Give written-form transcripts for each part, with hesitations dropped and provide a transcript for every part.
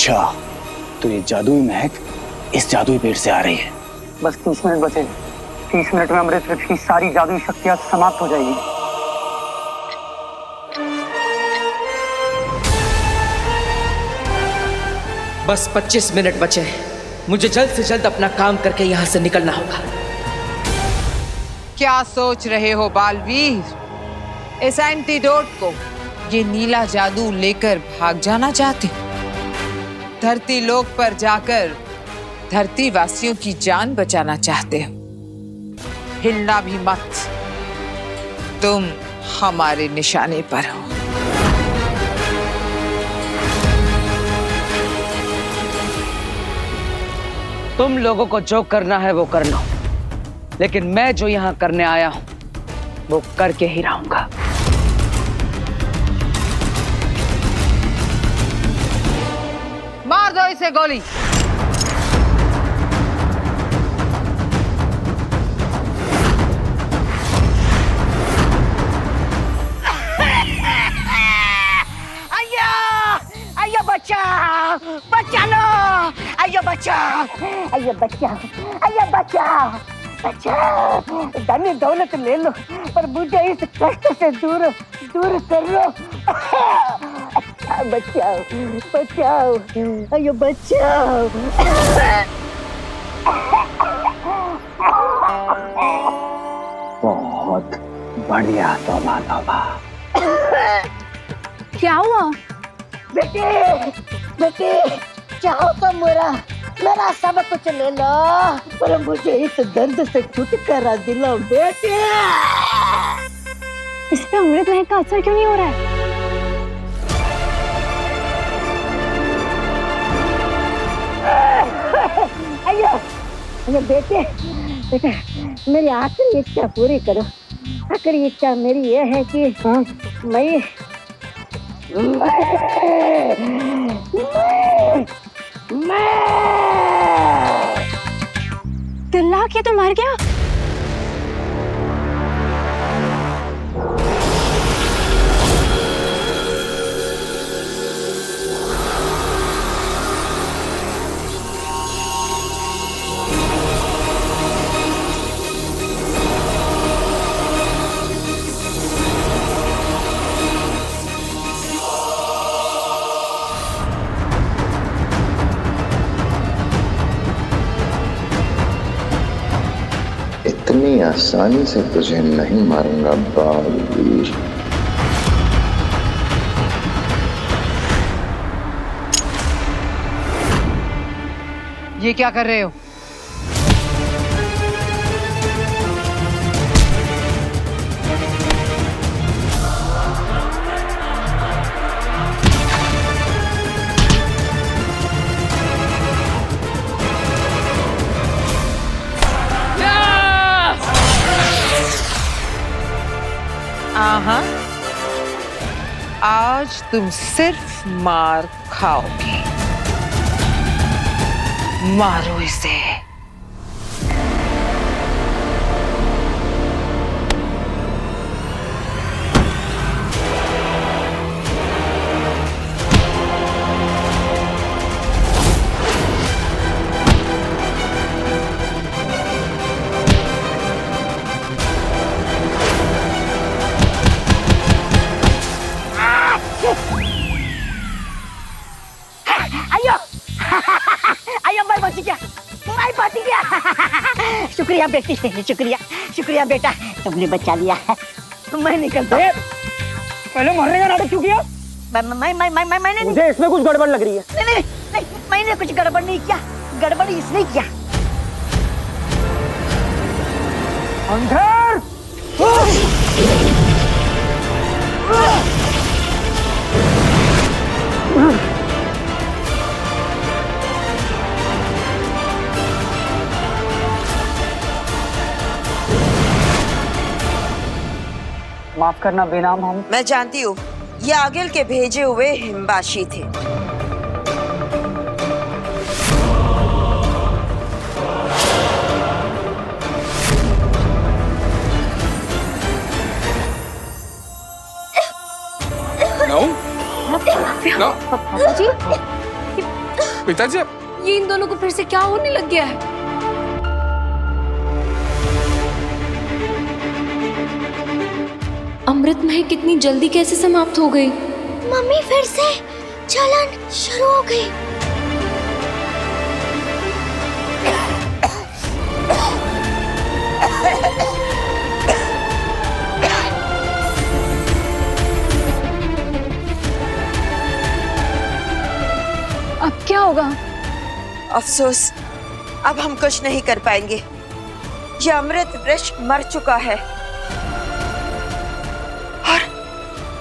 अच्छा, तो ये जादुई महक इस जादुई पेड़ से आ रही है। बस 30 मिनट बचे। 30 मिनट में अमृतवृक्ष की सारी जादुई शक्तियां समाप्त हो जाएगी। बस 25 मिनट बचे हैं। मुझे जल्द से जल्द अपना काम करके यहाँ से निकलना होगा। क्या सोच रहे हो बालवीर? इस एंटीडोट को, ये नीला जादू लेकर भाग जाना चाहते हो? धरती लोक पर जाकर धरती वासियों की जान बचाना चाहते हो? हिलना भी मत, तुम हमारे निशाने पर हो। तुम लोगों को जो करना है वो कर लो, लेकिन मैं जो यहाँ करने आया हूं वो करके ही रहूंगा। मार दो इसे गोली। अयो बच्चा, बच्चा लो, अयो बच्चा, अयो बच्चा, अयो बच्चा, बच्चा, धन दौलत ले लो पर मुझे इस कष्ट से दूर दूर कर लो। अच्छा बचाओ, बचाओ, अयो बचाओ। बहुत बढ़िया, तौबा तौबा। क्या हुआ? बेटे, बेटे, चाहो तो मेरा सब कुछ ले लो पर मुझे इस दर्द से छुटकारा दिलाओ बेटे। इस पे अमृत महक का असर क्यों नहीं हो रहा है? अयो, अयो बेटे, बेटे, मेरी आखिरी इच्छा पूरी करो। आखिरी इच्छा मेरी ये है कि मैं दिल्ला के तो मर गया। इतनी आसानी से तुझे नहीं मारूंगा बालवीर। ये क्या कर रहे हो? आहा, आज तुम सिर्फ मार खाओगे। मारो इसे। शुक्रिया बेटी, शुक्रिया, शुक्रिया बेटा, तुमने बचा लिया। मैं निकलता हूँ। पहले मरने का नाटक क्यों किया? मैंने मुझे इसमें कुछ गड़बड़ लग रही है। नहीं नहीं नहीं, मैंने कुछ गड़बड़ नहीं किया। गड़बड़ इसने किया। अंधर! माफ करना बेनाम हम। मैं जानती हूँ, ये आगिल के भेजे हुए हिमबाशी थे। पापा जी, पिताजी ये इन दोनों को फिर से क्या होने लग गया है? अमृत महक कितनी जल्दी कैसे समाप्त हो गई? मम्मी फिर से चलन शुरू हो गई। अब क्या होगा? अफसोस, अब हम कुछ नहीं कर पाएंगे। ये अमृत वृक्ष मर चुका है और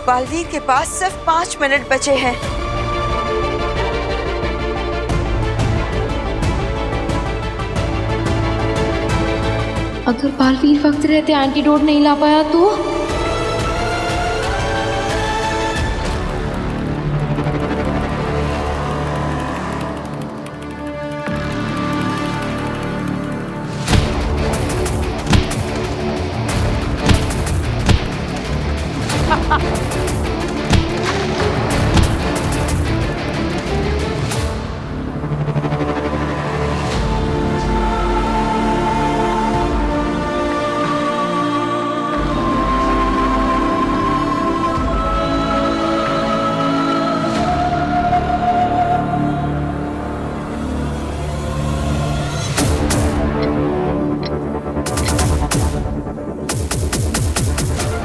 बालवीर के पास सिर्फ 5 मिनट बचे हैं। अगर बालवीर वक्त रहते एंटीडोट नहीं ला पाया तो?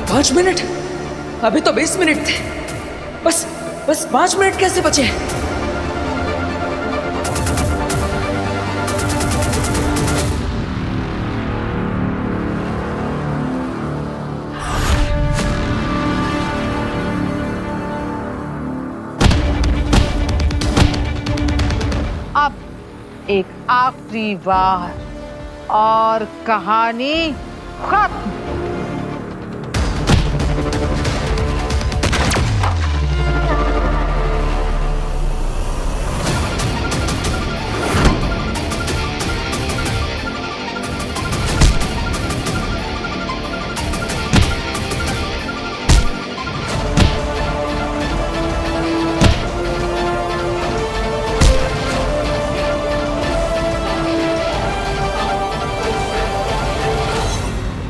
पाँच मिनट? अभी तो 20 मिनट थे। बस 5 मिनट कैसे बचे हैं? अब एक आखिरी बार और कहानी खत्म।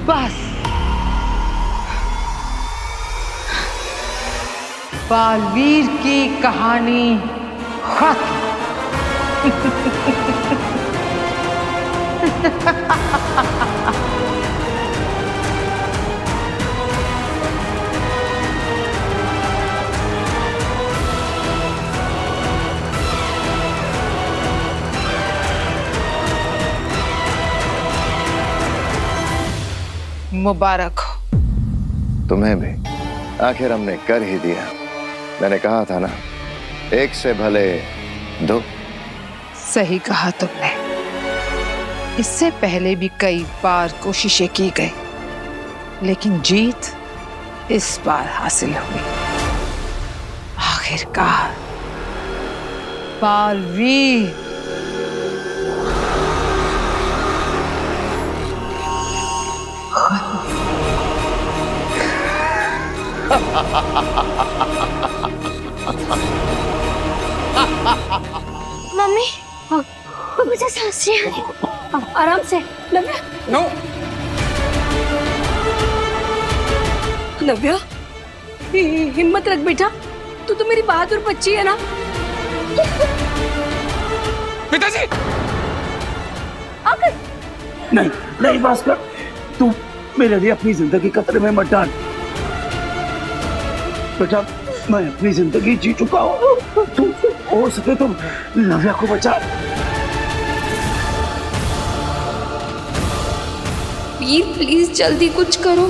बस बालवीर की कहानी खत्म। मुबारक हो। तुम्हें भी। आखिर हमने कर ही दिया। मैंने कहा था ना, एक से भले 2। सही कहा तुमने। इससे पहले भी कई बार कोशिशें की गई, लेकिन जीत इस बार हासिल हुई। आखिरकार बालवीर मम्मी मुझे सांस नहीं आ रही। आराम से नव्या। नो। नव्या हिम्मत रख बेटा, तू तो मेरी बहादुर बच्ची है ना। पिताजी आकर नहीं नहीं भास्कर, तू मेरे लिए अपनी जिंदगी खतरे में मत डाल बेटा। मैं अपनी जिंदगी जी चुका हूँ। तू हो सके तो नव्या को बचा। वीर प्लीज जल्दी कुछ करो,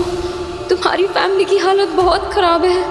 तुम्हारी फैमिली की हालत बहुत खराब है।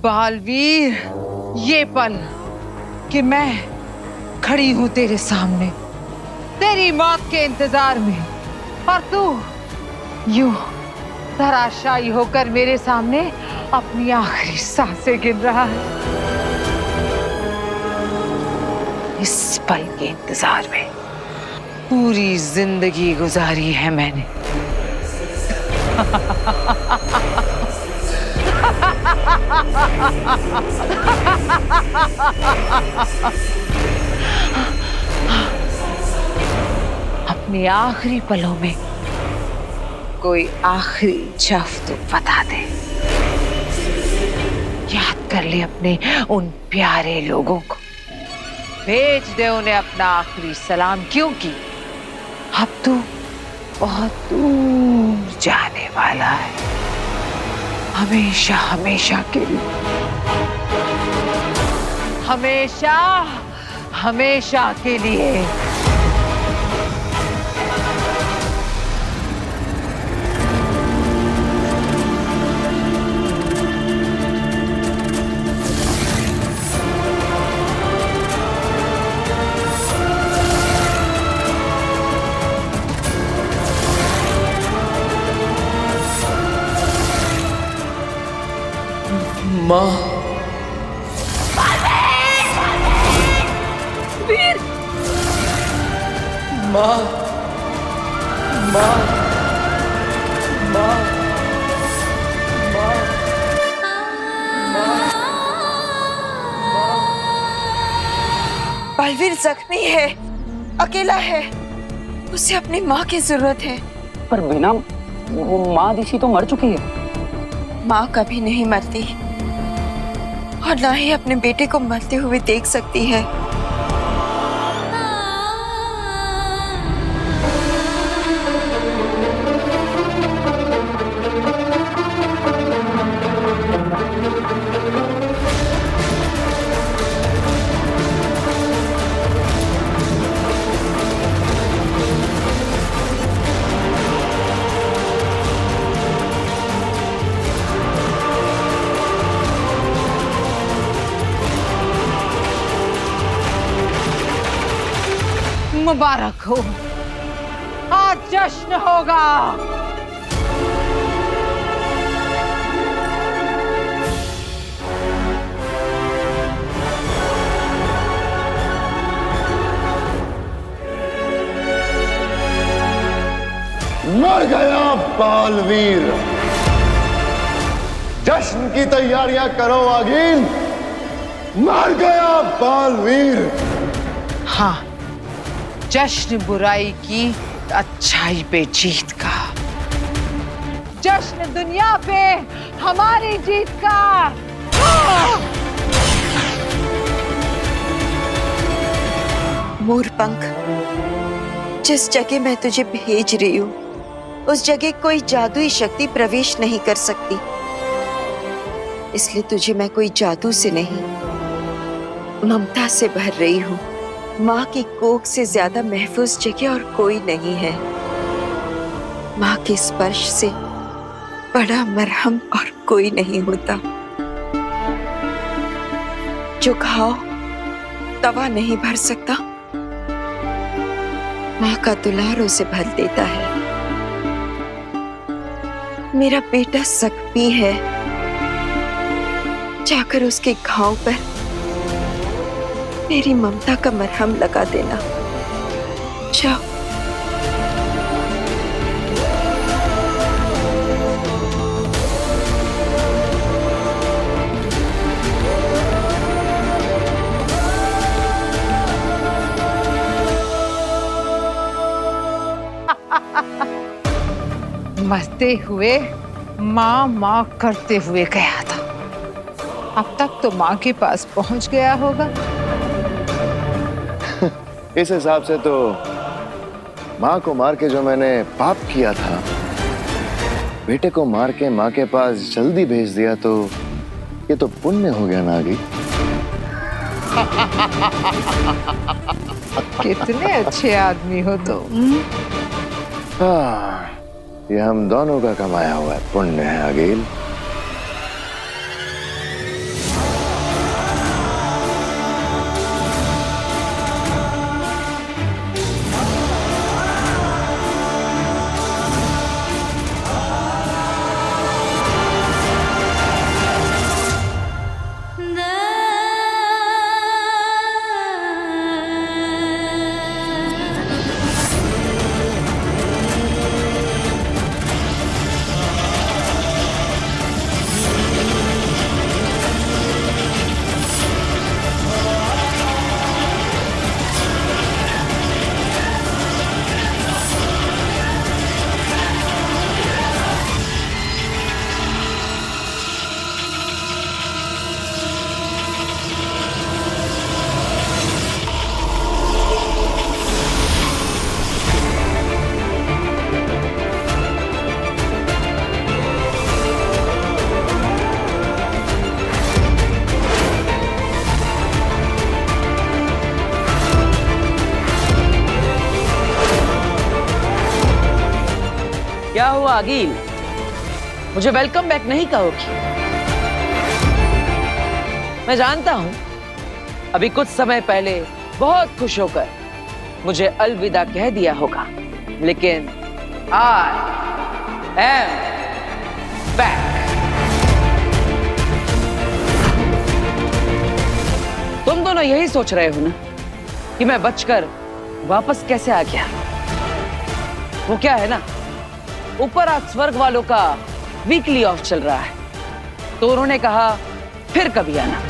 बालवीर, ये पल कि मैं खड़ी हूं तेरे सामने तेरी मौत के इंतजार में, और तू यूं धराशायी होकर मेरे सामने अपनी आखिरी सांसें गिन रहा है। इस पल के इंतजार में पूरी जिंदगी गुजारी है मैंने। अपने आखिरी पलों में कोई आखिरी जफ तो बता दे। याद कर ले अपने उन प्यारे लोगों को, भेज दे उन्हें अपना आखिरी सलाम, क्योंकि अब तू बहुत दूर जाने वाला है, हमेशा हमेशा के लिए, हमेशा हमेशा के लिए। माँ, माँ, माँ, माँ, बालवीर जख्मी है, अकेला है, उसे अपनी माँ की जरूरत है। पर बिना वो माँ दिशी तो मर चुकी है। माँ कभी नहीं मरती और ना ही अपने बेटे को मरते हुए देख सकती है। मुबारक हो, आज जश्न होगा। मर गया बालवीर। जश्न की तैयारियां करो आगीन, मर गया बालवीर। हाँ, जश्न बुराई की अच्छाई पे जीत का, जश्न दुनिया पे हमारी जीत का। मोरपंख, जिस जगह मैं तुझे भेज रही हूँ उस जगह कोई जादुई शक्ति प्रवेश नहीं कर सकती, इसलिए तुझे मैं कोई जादू से नहीं, ममता से भर रही हूँ। माँ की कोख से ज्यादा महफूज जगह और कोई नहीं है। माँ के स्पर्श से बड़ा मरहम और कोई नहीं होता। जो घाव तवा नहीं भर सकता, माँ का दुलार उसे भर देता है। मेरा बेटा जख्मी है, जाकर उसके घाव पर मेरी ममता का मरहम लगा देना। जाओ। मरते हुए माँ माँ करते हुए गया था, अब तक तो माँ के पास पहुंच गया होगा। इस हिसाब से तो माँ को मार के जो मैंने पाप किया था, बेटे को मार के माँ के पास जल्दी भेज दिया, तो ये तो पुण्य हो गया नागी। कितने अच्छे आदमी हो तुम। हाँ, ये हम दोनों का कमाया हुआ है पुण्य है अगील। क्या हुआ अगील? मुझे वेलकम बैक नहीं कहोगी? मैं जानता हूं अभी कुछ समय पहले बहुत खुश होकर मुझे अलविदा कह दिया होगा, लेकिन आई एम बैक। तुम दोनों यही सोच रहे हो ना कि मैं बचकर वापस कैसे आ गया? वो क्या है ना, ऊपर आज स्वर्ग वालों का वीकली ऑफ चल रहा है, तो उन्होंने कहा फिर कभी आना।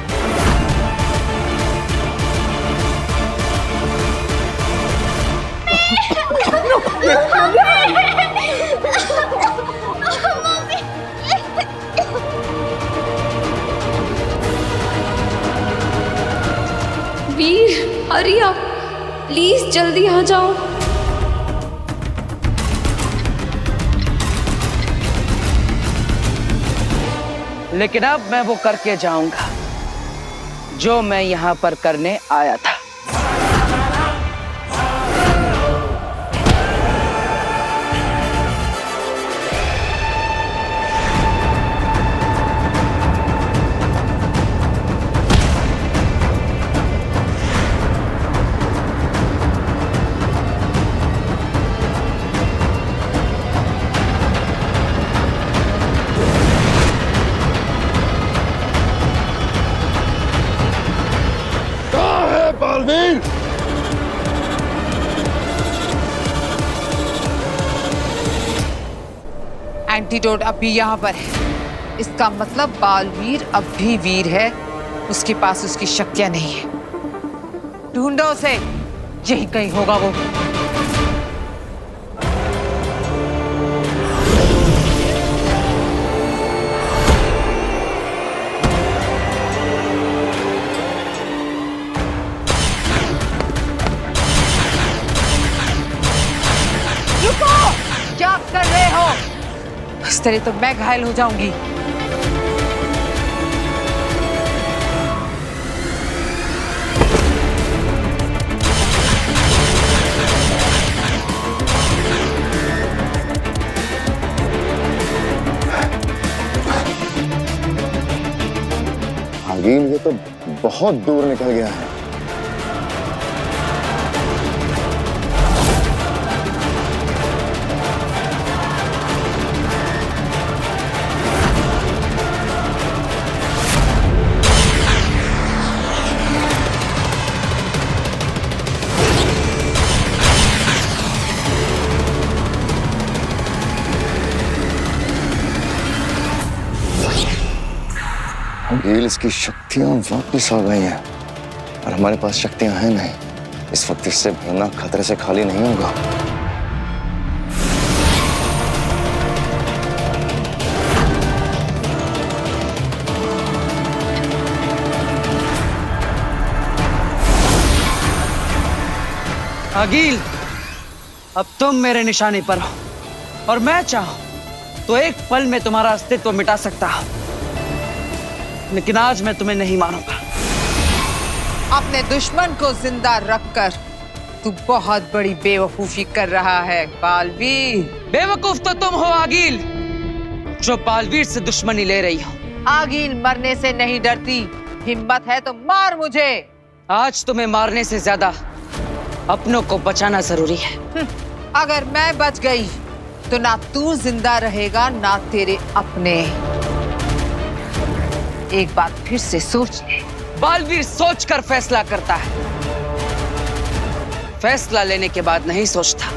वीर, हरी आप, प्लीज जल्दी आ जाओ। लेकिन अब मैं वो करके जाऊंगा जो मैं यहां पर करने आया था। बालवीर, एंटीडोट अब भी यहाँ पर है। इसका मतलब बालवीर अब भी वीर है, उसके पास उसकी शक्तियां नहीं है। ढूंढो उसे, यही कहीं होगा वो। क्या कर रहे हो? इस तरह तो मैं घायल हो जाऊंगी। आगील, ये तो बहुत दूर निकल गया है। आगील, इसकी शक्तियां वापस आ गई हैं और हमारे पास शक्तियां हैं नहीं। इस वक्त इससे भरना खतरे से खाली नहीं होगा। अगील, अब तुम मेरे निशाने पर हो और मैं चाहूं तो एक पल में तुम्हारा अस्तित्व मिटा सकता हूं, लेकिन आज मैं तुम्हें नहीं मारूंगा। अपने दुश्मन को जिंदा रखकर तू बहुत बड़ी बेवकूफी कर रहा है बालवीर। बेवकूफ तो तुम हो आगील, जो बालवीर से दुश्मनी ले रही हो। आगील मरने से नहीं डरती, हिम्मत है तो मार मुझे। आज तुम्हें मारने से ज्यादा अपनों को बचाना जरूरी है। अगर मैं बच गई तो ना तू जिंदा रहेगा ना तेरे अपने। एक बात फिर से सोच ले। बालवीर सोचकर फैसला करता है, फैसला लेने के बाद नहीं सोचता।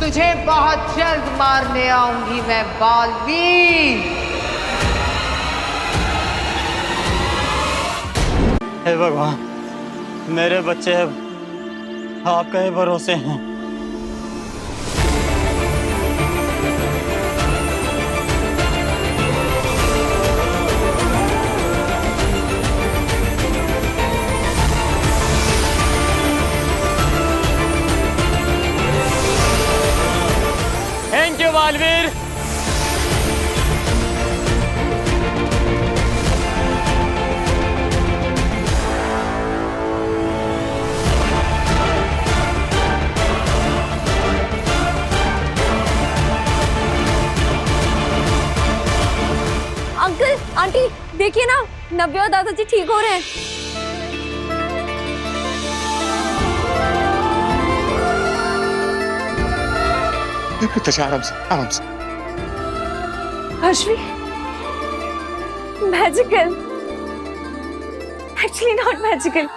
तुझे बहुत जल्द मारने आऊंगी मैं बालवीर। हे भगवान, मेरे बच्चे आपका ही भरोसे हैं। Thank you Baalveer. नव्या और दादाजी ठीक हो रहे हैं। पिताजी आराम से, आराम से। Harshvi, magical, actually not magical,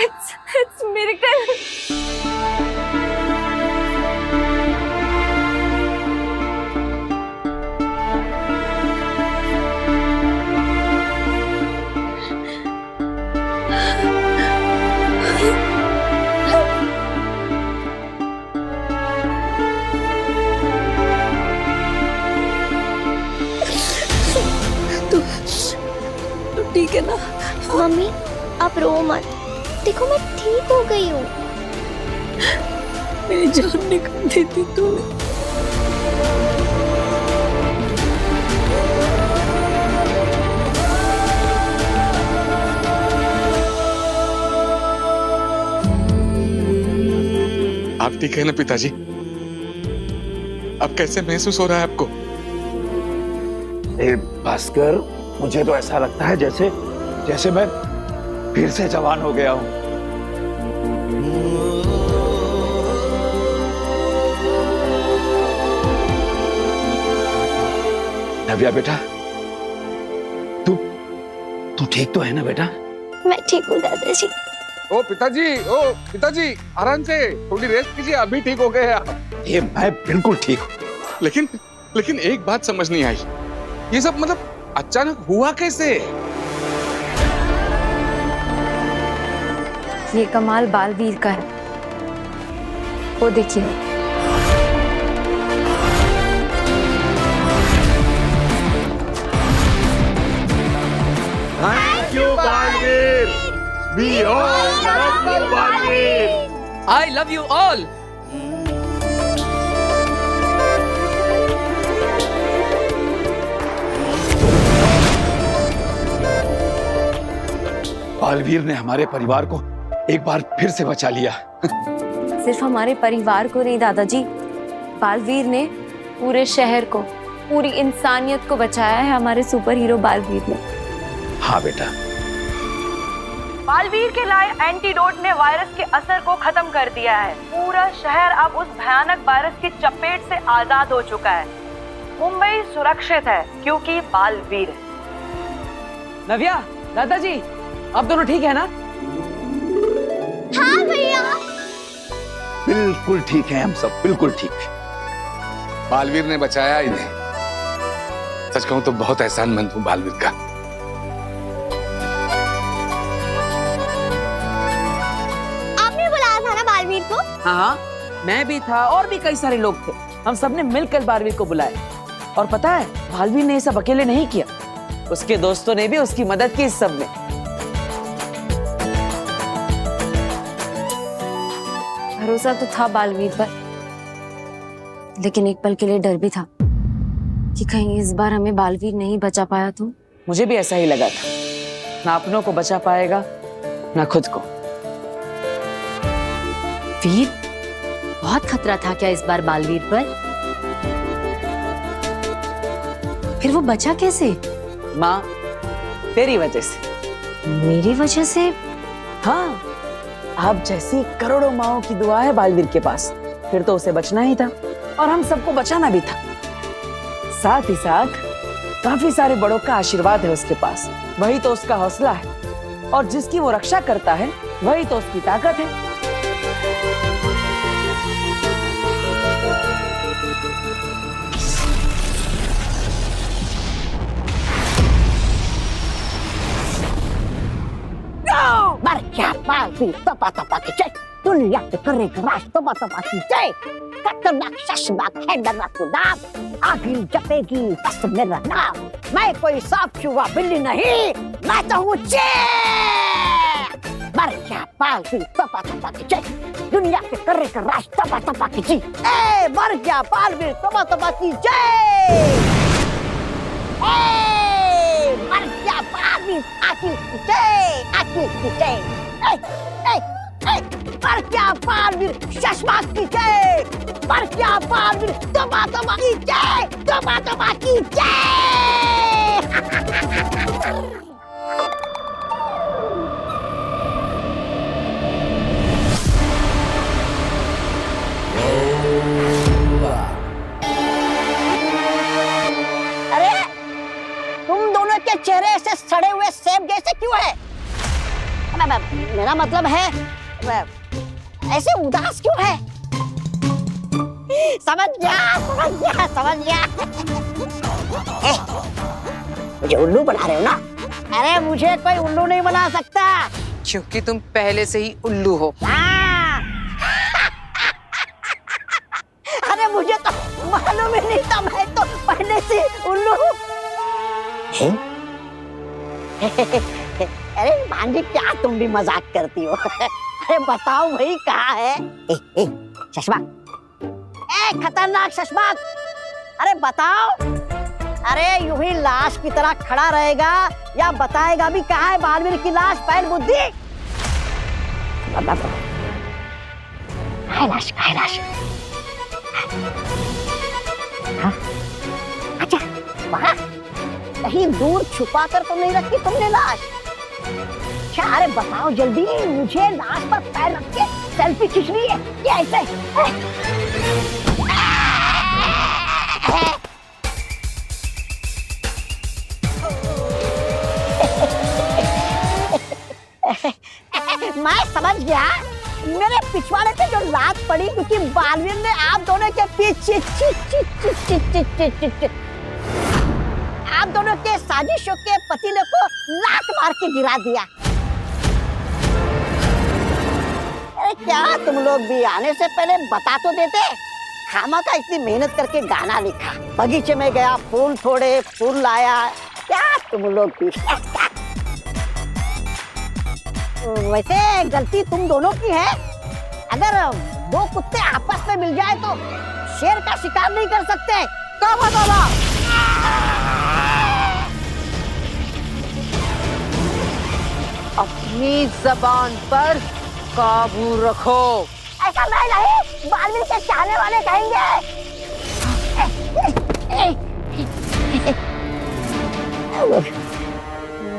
it's miracle. ठीक है ना? मम्मी आप रो मत, देखो मैं ठीक हो गई हूँ। मेरी जान निकाल दी थी तूने। आप ठीक है ना पिताजी? अब कैसे महसूस हो रहा है आपको? भास्कर, मुझे तो ऐसा लगता है जैसे मैं फिर से जवान हो गया हूं। नव्या बेटा, तू ठीक तो है ना बेटा? मैं ठीक हूँ दादाजी। ओ पिताजी आराम से, थोड़ी रेस्ट कीजिए, अभी ठीक हो गए आप। ये मैं बिल्कुल ठीक हूँ। लेकिन एक बात समझ नहीं आई, ये सब मतलब अचानक हुआ कैसे? ये कमाल बालवीर का है, वो देखिए। Thank you Baalveer. We all love you, Baalveer. I love you all. Baalveer ने हमारे परिवार को एक बार फिर से बचा लिया। सिर्फ हमारे परिवार को नहीं दादाजी, बालवीर ने पूरे शहर को, पूरी इंसानियत को बचाया है हमारे सुपर हीरो बालवीर ने। हाँ बेटा। बालवीर के लाए एंटीडोट ने वायरस के असर को खत्म कर दिया है। पूरा शहर अब उस भयानक वायरस की चपेट से आजाद हो चुका है। मुंबई सुरक्षित है क्योंकि बालवीर है। नव्या, दादाजी, आप दोनों ठीक है ना? हाँ भैया। बिल्कुल ठीक है, हम सब बिल्कुल ठीक। बालवीर ने बचाया इन्हें। सच कहूं तो बहुत एहसानमंद हूं बालवीर का। आपने बुलाया था ना बालवीर को? हाँ, मैं भी था और भी कई सारे लोग थे। हम सबने मिलकर बालवीर को बुलाया। और पता है, बालवीर ने ये सब अकेले नहीं किया, उसके दोस्तों ने भी उसकी मदद की इस सब में। भरोसा तो था बालवीर पर, लेकिन एक पल के लिए डर भी था कि कहीं इस बार हमें बालवीर नहीं बचा पाया तो। मुझे भी ऐसा ही लगा था, ना अपनों को बचा पाएगा ना खुद को। वीर, बहुत खतरा था क्या इस बार बालवीर पर? फिर वो बचा कैसे? माँ, तेरी वजह से। मेरी वजह से? हाँ, आप जैसी करोड़ों माओं की दुआ है बालवीर के पास, फिर तो उसे बचना ही था और हम सबको बचाना भी था। साथ ही साथ काफी सारे बड़ों का आशीर्वाद है उसके पास, वही तो उसका हौसला है। और जिसकी वो रक्षा करता है वही तो उसकी ताकत है। क्या बालवीर तपा की जय, दुनिया के करे राज तपा की जय। खतरनाक शशनाक है मेरा खुदाम, आगे जपेगी बस मेरा नाम। मैं कोई सांप चूहा बिल्ली नहीं, मैं तो हूँ चेक। मर क्या बालवीर तपा की जय, दुनिया के करे राज तपा की जय। ए मर गया बालवीर तपा की जय। ए मर गया बालवीर आकी की जय, आकी की जय। मर क्या बालवीर शशनाक की जय, मर क्या बालवीर तपा की जय, तपा की जय। मेरा मतलब है ऐसे उदास क्यों है? समझ गया। मुझे उल्लू बना रहे हो ना? अरे मुझे कोई उल्लू नहीं बना सकता, क्योंकि तुम पहले से ही उल्लू हो। अरे मुझे तो मालूम ही नहीं था, मैं तो पहले से उल्लू हूँ। अरे भांजी क्या तुम भी मजाक करती हो? अरे बताओ वही कहाँ है? चश्मा, खतरनाक चश्मा, अरे बताओ। अरे यूं ही लाश की तरह खड़ा रहेगा या बताएगा भी कहाँ है बालवीर की लाश? पैर बुद्धि, लाश हाँ? अच्छा वहाँ कहीं दूर छुपा कर तो नहीं रखी तुमने लाश? अच्छा अरे बताओ जल्दी, मुझे लाश पर पैर रख के सेल्फी खींचनी है क्या ऐसे? मैं समझ गया, मेरे पिछवाड़े पे जो लात पड़ी क्योंकि बालवीर ने आप दोनों के पीछे आप दोनों के साजिशों के पतीले को लात मार के गिरा दिया। अरे क्या तुम लोग भी आने से पहले बता तो देते? खामा का इतनी मेहनत करके गाना लिखा, बगीचे में गया, फूल तोड़े, फूल लाया, क्या तुम लोग भी? वैसे गलती तुम दोनों की है। अगर दो कुत्ते आपस में मिल जाए तो शेर का शिकार नहीं कर सकते। क्या बताओ? अपनी जबान पर काबू रखो। ऐसा नहीं, बालवीर के चाहने वाले कहेंगे।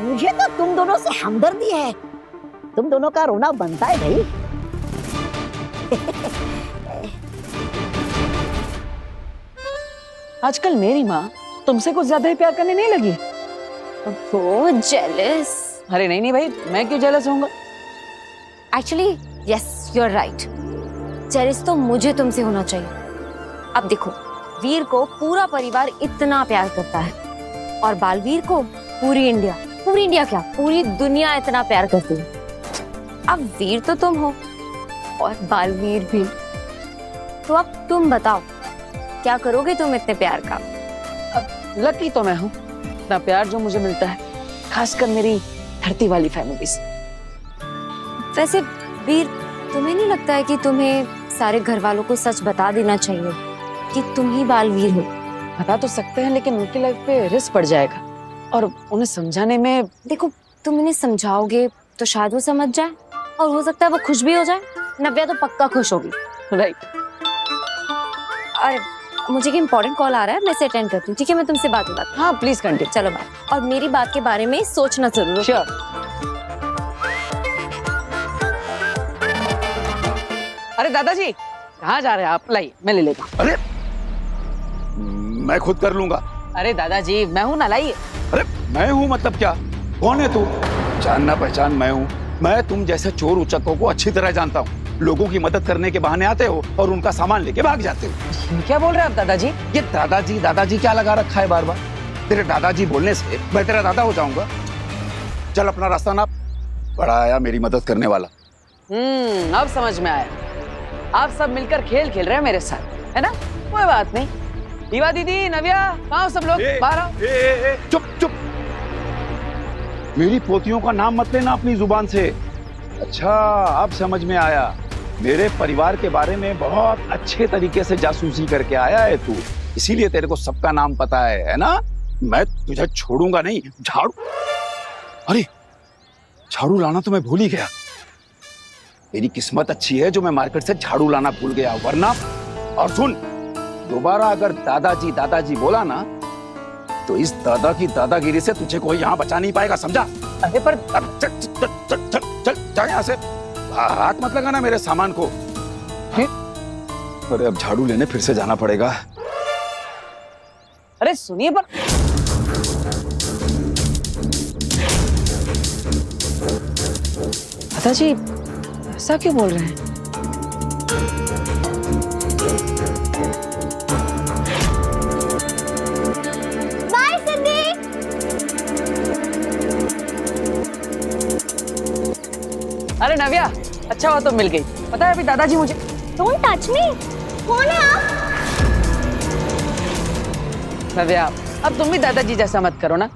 मुझे तो तुम दोनों से हमदर्दी है, तुम दोनों का रोना बनता है भाई। आजकल मेरी माँ तुमसे कुछ ज्यादा ही प्यार करने नहीं लगी? वो जेलस। अरे नहीं भाई, मैं क्यों जेलस होऊंगा? Actually yes you are right, jealous तो मुझे तुमसे होना चाहिए। अब देखो, वीर को पूरा परिवार इतना प्यार करता है और बालवीर को पूरी इंडिया क्या पूरी दुनिया इतना प्यार करती है। अब वीर तो तुम हो और बालवीर भी, तो अब तुम बताओ क्या करोगे तुम इतने प्यार का? अब लकी तो मैं हूँ, इतना प्यार जो मुझे मिलता है, खासकर मेरी धरती वाली फैमिली से। वैसे वीर, तुम्हें नहीं लगता है कि तुम्हें सारे घर वालों को सच बता देना चाहिए कि तुम ही बालवीर हो? बता तो सकते हैं, लेकिन उनकी लाइफ पे रिस्क पड़ जाएगा और उन्हें समझाने में। देखो, तुम इन्हें समझाओगे तो शायद वो समझ जाए और हो सकता है वो खुश भी हो जाए। नव्या तो पक्का खुश होगी। राइट। अरे मुझे एक इम्पोर्टेंट कॉल आ रहा है, मैं इसे अटेंड करती हूँ, ठीक है? मैं तुमसे बात करती हूँ। हाँ प्लीज कंटिन्यू। चलो बात, और मेरी बात के बारे में सोचना जरूर। श्योर। अरे दादाजी कहाँ जा रहे हैं आप? लाइए मैं ले लेता हूँ। अरे मैं खुद कर लूंगा। अरे दादाजी मैं हूँ ना, लाइए। अरे मैं हूँ मतलब क्या? कौन है तू? जानना पहचान मैं हूँ। मैं तुम जैसे चोर उचक्कों को अच्छी तरह जानता हूँ। लोगों की मदद करने के बहाने आते हो और उनका सामान लेके भाग जाते हो। क्या बोल रहे हैं आप दादाजी? ये दादाजी क्या लगा रखा है बार बार? तेरे दादाजी बोलने से मैं तेरा दादा हो जाऊंगा? चल अपना रास्ता नाप। बड़ा आया मेरी मदद करने वाला। अब समझ में आया। आप सब मिलकर खेल खेल रहे हैं मेरे साथ, है ना? कोई बात नहीं। ईवा दीदी, नव्या, कहाँ सब लोग? बाहर आओ। चुप। मेरी पोतियों का नाम मत लेना अपनी जुबान से। अच्छा अब समझ में आया, मेरे परिवार के बारे में बहुत अच्छे तरीके से जासूसी करके आया है तू, इसीलिए तेरे को सबका नाम पता है ना? मैं तुझे छोड़ूंगा नहीं। अरे झाड़ू लाना तो मैं भूल ही गया। मेरी किस्मत अच्छी है जो मैं मार्केट से झाड़ू लाना भूल गया, वरना। और सुन, दोबारा अगर दादाजी बोला ना तो इस दादा की दादागिरी से तुझे कोई यहाँ बचा नहीं पाएगा, समझा? अरे पर चल यहाँ से, हाथ मत लगाना मेरे सामान को। अरे अब झाड़ू लेने फिर से जाना पड़ेगा। अरे सुनिए पर, दादाजी ऐसा क्यों बोल रहे हैं? बाय सिद्धि। अरे नव्या, अच्छा हुआ तो मिल गई। पता है अभी दादाजी मुझे। Don't touch me. कौन है आप? नव्या, अब तुम भी दादाजी जैसा मत करो ना।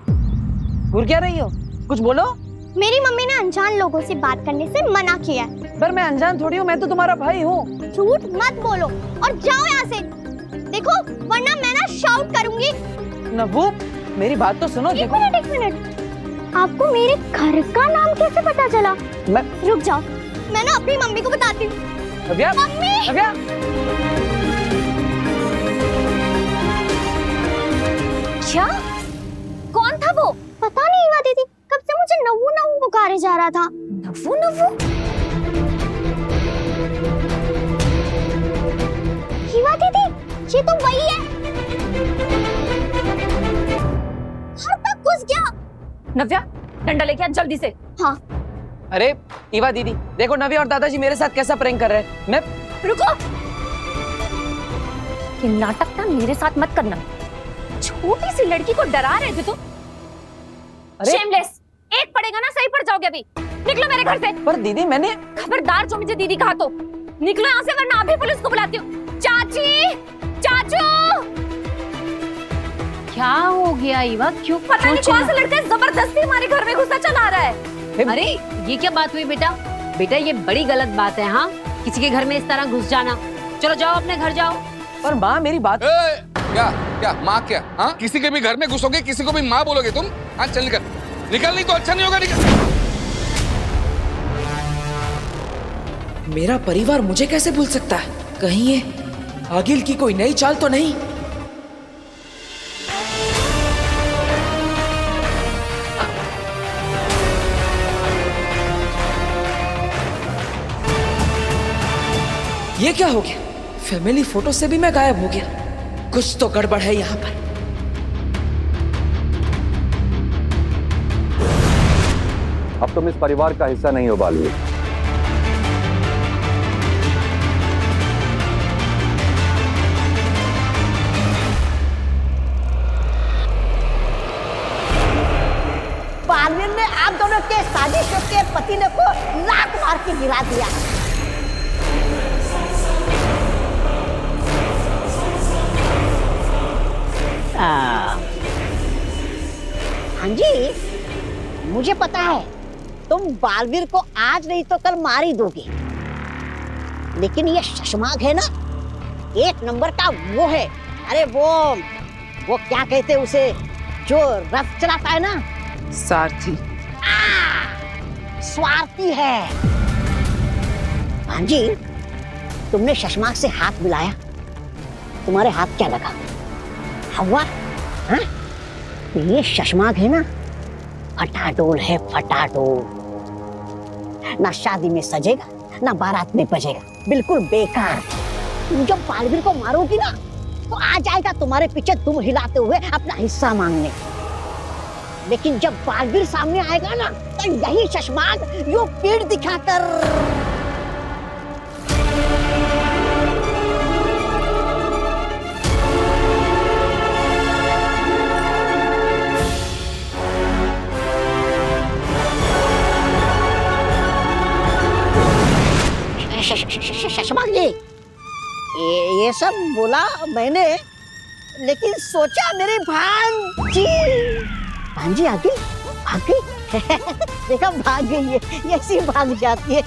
घूर क्या रही हो? कुछ बोलो। मेरी मम्मी ने अनजान लोगों से बात करने से मना किया है। पर मैं अनजान थोड़ी हूँ, मैं तो तुम्हारा भाई हूँ। झूठ मत बोलो और जाओ यहाँ से। देखो वरना मैं ना शाउट करूंगी। नभू, मेरी बात तो सुनो। एक मिनट। आपको मेरे घर का नाम कैसे पता चला? मैं रुक जाओ, मैं ना अपनी मम्मी को बताती हूँ। नव्या, मम्मी! नव्या। क्या? कौन था वो? पता नहीं ईवा दीदी, कब से मुझे नव्वू नव्वू पुकारे जा रहा था। नव्वू नव्वू? ईवा दीदी, ये तो वही है। हर तक घुस गया। नव्या, डंडा लेके आ जल्दी से। हाँ। अरे ईवा दीदी, देखो नव्या और दादाजी मेरे साथ कैसा प्रैंक कर रहे हैं। मैं रुको। ये नाटक ना मेरे साथ मत करना। छोटी सी लड़की को डरा रहे थे तुम। शेमलेस, एक पड़ेगा ना सही पड़ जाओगे अभी। निकलो मेरे घर से। पर दीदी मैंने। खबरदार जो मुझे दीदी कहा तो निकलो यहाँ से, वरना अभी पुलिस को बुलाती हूँ। चाची, चाचू। क्या हो गया ईवा? क्यों? पता नहीं कौन सा लड़का जबरदस्ती हमारे घर में घुसा चला रहा है। अरे ये क्या बात हुई बेटा? बेटा ये बड़ी गलत बात है। हाँ, किसी के घर में इस तरह घुस जाना। चलो जाओ अपने घर जाओ। पर माँ मेरी बात। क्या क्या माँ क्या? हाँ, किसी के भी घर में घुसोगे, किसी को भी माँ बोलोगे तुम? हाँ चल निकल, निकल, नहीं तो अच्छा नहीं होगा। निकल। मेरा परिवार मुझे कैसे भूल सकता है? कहीं ये आगिल की कोई नई चाल तो नहीं? ये क्या हो गया? फैमिली फोटो से भी मैं गायब हो गया। कुछ तो गड़बड़ है यहाँ पर। अब तुम इस परिवार का हिस्सा नहीं हो बालवीर। बालवीर ने आप दोनों के साजिशों के पतीले को लात मार के गिरा दिया। हाँ जी, मुझे पता है तुम बालवीर को आज नहीं तो कल मार ही दोगे, लेकिन ये शशमाग है ना, एक नंबर का वो है। अरे वो क्या कहते हैं उसे, जो रथ चलाता है ना? सारथी। स्वार्थी है। हाँ जी, तुमने शशमाग से हाथ मिलाया, तुम्हारे हाथ क्या लगा? हवा? हाँ? तो ये शशमाग है ना, फटाडोल है, फटाडोल। ना शादी में सजेगा, ना बारात में बजेगा, बिल्कुल बेकार। तुम जब बालवीर को मारोगी ना, तो आ जाएगा तुम्हारे पीछे दुम हिलाते हुए अपना हिस्सा मांगने। लेकिन जब बालवीर सामने आएगा ना, तो यही शशमाग यूं पीठ दिखाकर शशमाग जी, ये सब बोला मैंने, लेकिन सोचा मेरी भांजी आ गई। देखा भाग गई है, ये ऐसी भाग जाती है,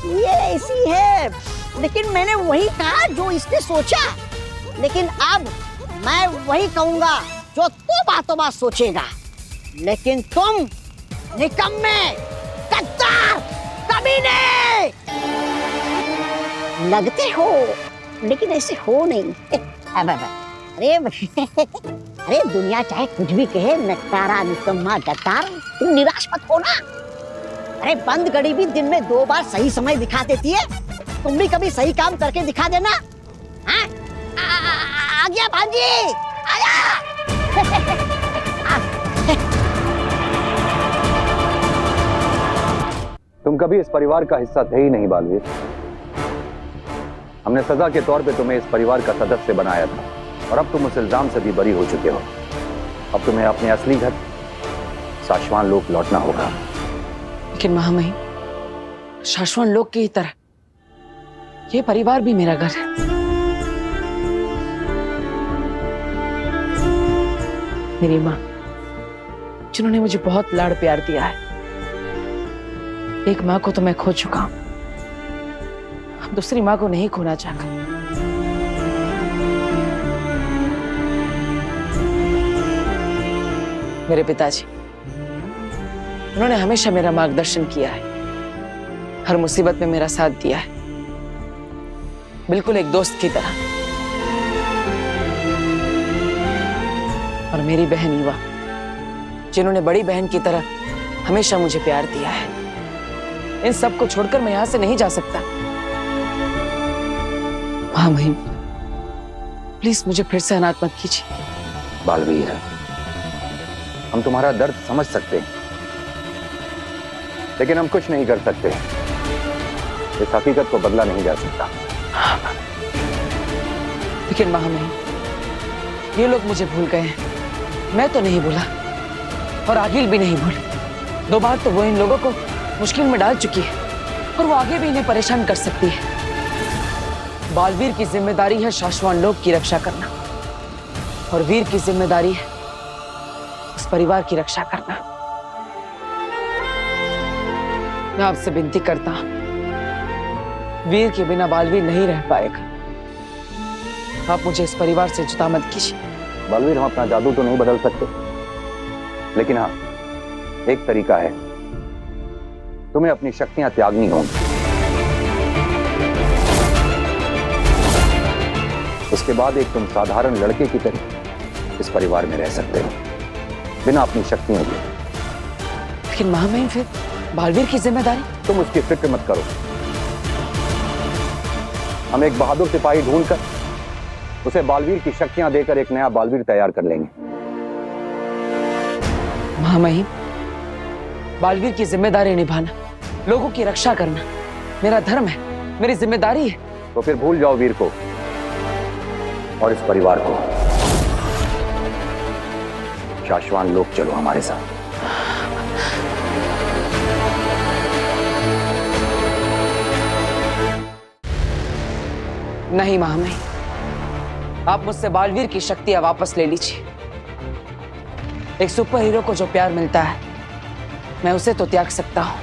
ये ऐसी है। लेकिन मैंने वही कहा जो इसने सोचा, लेकिन अब मैं वही कहूंगा जो तू बातों बात सोचेगा। लेकिन तुम निकम्मे, गद्दार, कमीने लगते हो, लेकिन ऐसे हो नहीं। अरे दुनिया चाहे कुछ भी कहे, नकारा, निकम्मा, गद्दार, तुम निराश मत हो ना। अरे बंद घड़ी भी दिन में 2 बार सही समय दिखा देती है। तुम भी कभी सही काम करके दिखा देना। हाँ? आ गया भांजी, आया। तुम कभी इस परिवार का हिस्सा थे ही नहीं बालवीर। हमने सजा के तौर पे तुम्हें इस परिवार का सदस्य बनाया था और अब तुम उस इल्जाम से भी बरी हो चुके हो। अब तुम्हें अपने असली घर शाश्वान लोक लौटना होगा। लेकिन महामहिम, शाश्वत लोक की तरह ये परिवार भी मेरा घर है। मेरी माँ, जिन्होंने मुझे बहुत लाड़ प्यार दिया है, एक माँ को तो मैं खो चुका हूं, अब दूसरी माँ को नहीं खोना चाहता। मेरे पिताजी, उन्होंने हमेशा मेरा मार्गदर्शन किया है, हर मुसीबत में मेरा साथ दिया है, बिल्कुल एक दोस्त की तरह। और मेरी बहन ईवा, जिन्होंने बड़ी बहन की तरह हमेशा मुझे प्यार दिया है। इन सब को छोड़कर मैं यहां से नहीं जा सकता। हाँ महिम, प्लीज मुझे फिर से अनाथ मत कीजिए। बालवीर, हम तुम्हारा दर्द समझ सकते हैं, लेकिन हम कुछ नहीं कर सकते। इस हकीकत को बदला नहीं जा सकता। लेकिन महामहिम, ये लोग मुझे भूल गए हैं, मैं तो नहीं भूला, और आगिल भी नहीं भूली। 2 बार तो वो इन लोगों को मुश्किल में डाल चुकी है, और वो आगे भी इन्हें परेशान कर सकती है। बालवीर की जिम्मेदारी है शाश्वत लोक की रक्षा करना, और वीर की जिम्मेदारी है उस परिवार की रक्षा करना। मैं आपसे विनती करता हूं, वीर के बिना बालवीर नहीं रह पाएगा। आप मुझे इस परिवार से जुदा मत कीजिए। बालवीर, हम अपना जादू तो नहीं बदल सकते, लेकिन हाँ, एक तरीका है, तुम्हें अपनी शक्तियां त्यागनी होंगी। उसके बाद एक तुम साधारण लड़के की तरह इस परिवार में रह सकते हो, बिना अपनी शक्तियों के। लेकिन महामहिम, फिर बालवीर की जिम्मेदारी? तुम उसकी फिक्र मत करो। हम एक बहादुर सिपाही ढूंढकर उसे बालवीर की शक्तियां देकर एक नया बालवीर तैयार कर लेंगे। महामहिम, बालवीर की जिम्मेदारी निभाना, लोगों की रक्षा करना मेरा धर्म है, मेरी जिम्मेदारी है। तो फिर भूल जाओ वीर को और इस परिवार को। शाश्वत लोक चलो हमारे साथ। नहीं महामहिम, आप मुझसे बालवीर की शक्तियां वापस ले लीजिए। एक सुपर हीरो को जो प्यार मिलता है, मैं उसे तो त्याग सकता हूं,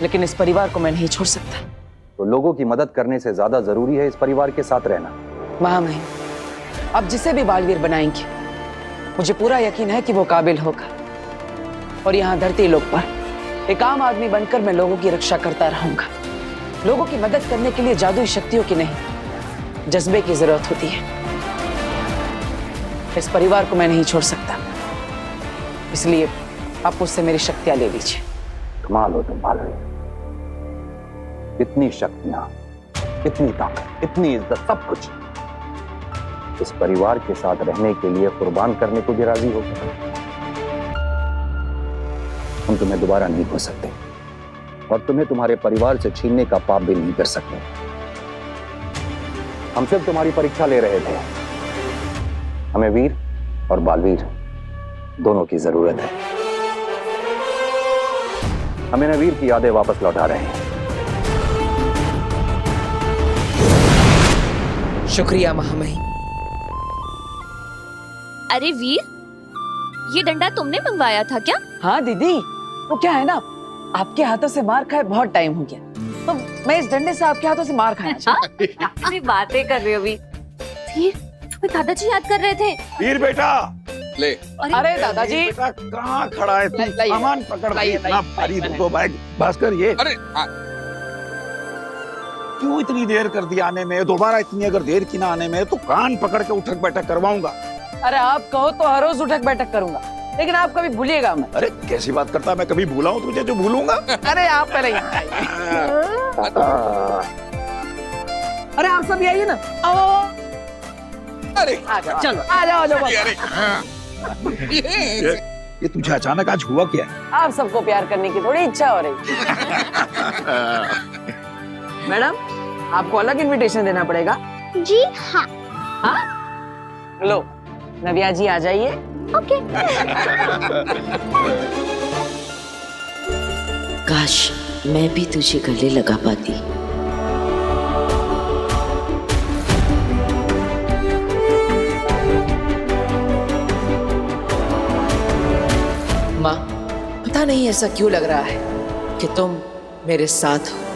लेकिन इस परिवार को मैं नहीं छोड़ सकता। तो लोगों की मदद करने से ज्यादा जरूरी है इस परिवार के साथ रहना। महामहिम, आप जिसे भी बालवीर बनाएंगे, मुझे पूरा यकीन है कि वो काबिल होगा, और यहाँ धरती लोक पर एक आम आदमी बनकर मैं लोगों की रक्षा करता रहूंगा। लोगों की मदद करने के लिए जादुई शक्तियों की नहीं, जज्बे की जरूरत होती है। इस परिवार को मैं नहीं छोड़ सकता, इसलिए आप मुझसे मेरी शक्तियां ले लीजिए। कमाल हो तुम बालवीर, इतनी शक्तियां, इतनी ताकत, इतनी इज्जत, सब कुछ इस परिवार के साथ रहने के लिए कुर्बान करने को भी राजी हो गए। हम तुम्हें दोबारा नहीं खो सकते, और तुम्हें तुम्हारे परिवार से छीनने का पाप भी नहीं कर सकते। हम सिर्फ तुम्हारी परीक्षा ले रहे थे। हमें वीर और बालवीर दोनों की जरूरत है। हम इन्हें वीर की यादें वापस लौटा रहे हैं। शुक्रिया महामहिम। अरे वीर, ये डंडा तुमने मंगवाया था क्या? हाँ दीदी, वो क्या है ना, आपके हाथों से मार खाए बहुत टाइम हो गया, तो मैं इस डंडे से आपके हाथों से मार खाया चाहती हूँ। अरे बातें कर रहे हो वीर? वीर, तुम्हें दादाजी याद कर रहे थे। वीर बेटा, ले। अरे दादाजी, बेटा कहाँ खड़ा है तू? सामान पकड़ के इतना भारी दो बैग। भास्कर, ये अरे क्यों इतनी देर कर दी आने में? दोबारा इतनी अगर देर की ना आने में तो कान पकड़ के उठक बैठक करवाऊंगा। अरे आप कहो तो हर रोज उठक बैठक करूंगा, लेकिन आप कभी भूलिएगा मत। अरे कैसी बात करता, मैं कभी भूला हूँ तुझे जो भूलूंगा? अरे आप पहले यहाँ आइए। अरे आप सब आइए ना। आओ। अरे आ जाओ, चलो आ जाओ, ये तुझे अचानक आज हुआ क्या है? आप सबको प्यार करने की थोड़ी इच्छा हो रही। मैडम, आपको अलग इनविटेशन देना पड़ेगा। जी हाँ। हाँ? लो, नव्या जी आ जाइए। ओके। काश मैं भी तुझे गले लगा पाती। माँ, पता नहीं ऐसा क्यों लग रहा है कि तुम मेरे साथ हो।